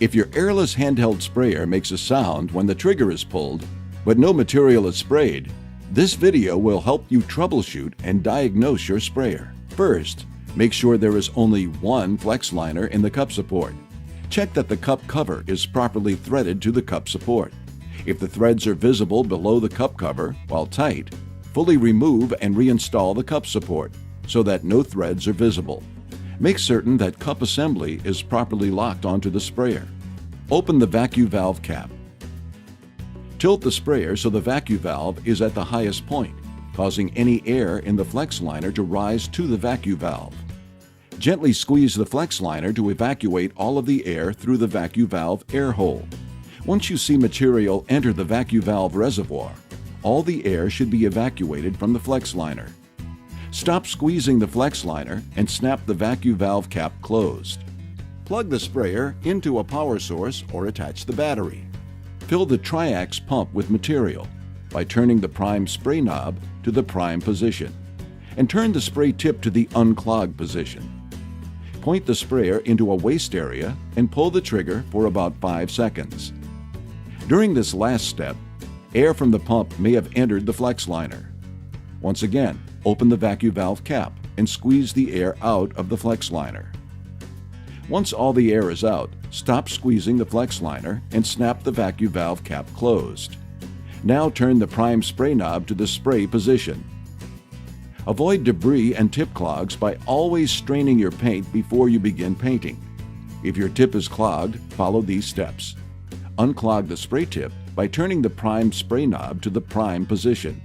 If your airless handheld sprayer makes a sound when the trigger is pulled, but no material is sprayed, this video will help you troubleshoot and diagnose your sprayer. First, make sure there is only one flex liner in the cup support. Check that the cup cover is properly threaded to the cup support. If the threads are visible below the cup cover while tight, fully remove and reinstall the cup support so that no threads are visible. Make certain that cup assembly is properly locked onto the sprayer. Open the vacuum valve cap. Tilt the sprayer so the vacuum valve is at the highest point, causing any air in the flex liner to rise to the vacuum valve. Gently squeeze the flex liner to evacuate all of the air through the vacuum valve air hole. Once you see material enter the vacuum valve reservoir, all the air should be evacuated from the flex liner. Stop squeezing the flex liner and snap the vacuum valve cap closed. Plug the sprayer into a power source or attach the battery. Fill the triax pump with material by turning the prime spray knob to the prime position and turn the spray tip to the unclogged position. Point the sprayer into a waste area and pull the trigger for about 5 seconds. During this last step, air from the pump may have entered the flex liner. Once again, open the vacuum valve cap and squeeze the air out of the flex liner. Once all the air is out, stop squeezing the flex liner and snap the vacuum valve cap closed. Now turn the prime spray knob to the spray position. Avoid debris and tip clogs by always straining your paint before you begin painting. If your tip is clogged, follow these steps. Unclog the spray tip by turning the prime spray knob to the prime position.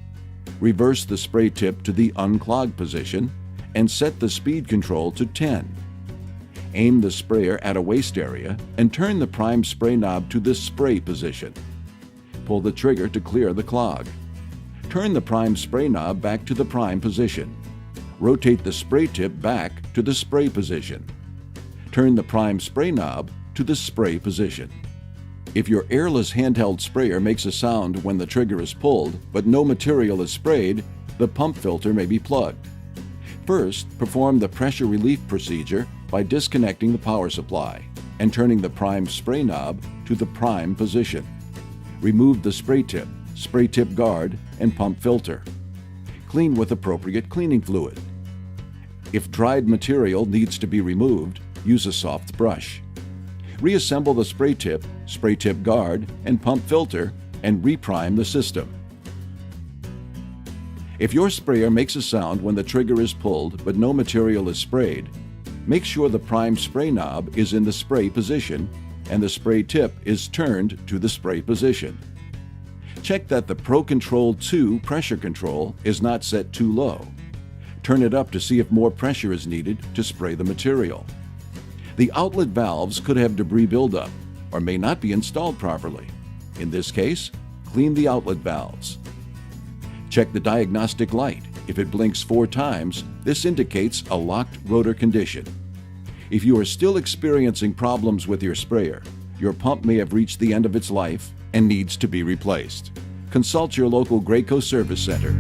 Reverse the spray tip to the unclogged position and set the speed control to 10. Aim the sprayer at a waste area and turn the prime spray knob to the spray position. Pull the trigger to clear the clog. Turn the prime spray knob back to the prime position. Rotate the spray tip back to the spray position. Turn the prime spray knob to the spray position. If your airless handheld sprayer makes a sound when the trigger is pulled, but no material is sprayed, the pump filter may be plugged. First, perform the pressure relief procedure by disconnecting the power supply and turning the prime spray knob to the prime position. Remove the spray tip guard, and pump filter. Clean with appropriate cleaning fluid. If dried material needs to be removed, use a soft brush. Reassemble the spray tip guard, and pump filter, and reprime the system. If your sprayer makes a sound when the trigger is pulled but no material is sprayed, make sure the prime spray knob is in the spray position and the spray tip is turned to the spray position. Check that the Pro Control 2 pressure control is not set too low. Turn it up to see if more pressure is needed to spray the material. The outlet valves could have debris buildup or may not be installed properly. In this case, clean the outlet valves. Check the diagnostic light. If it blinks 4 times, this indicates a locked rotor condition. If you are still experiencing problems with your sprayer, your pump may have reached the end of its life and needs to be replaced. Consult your local Graco service center.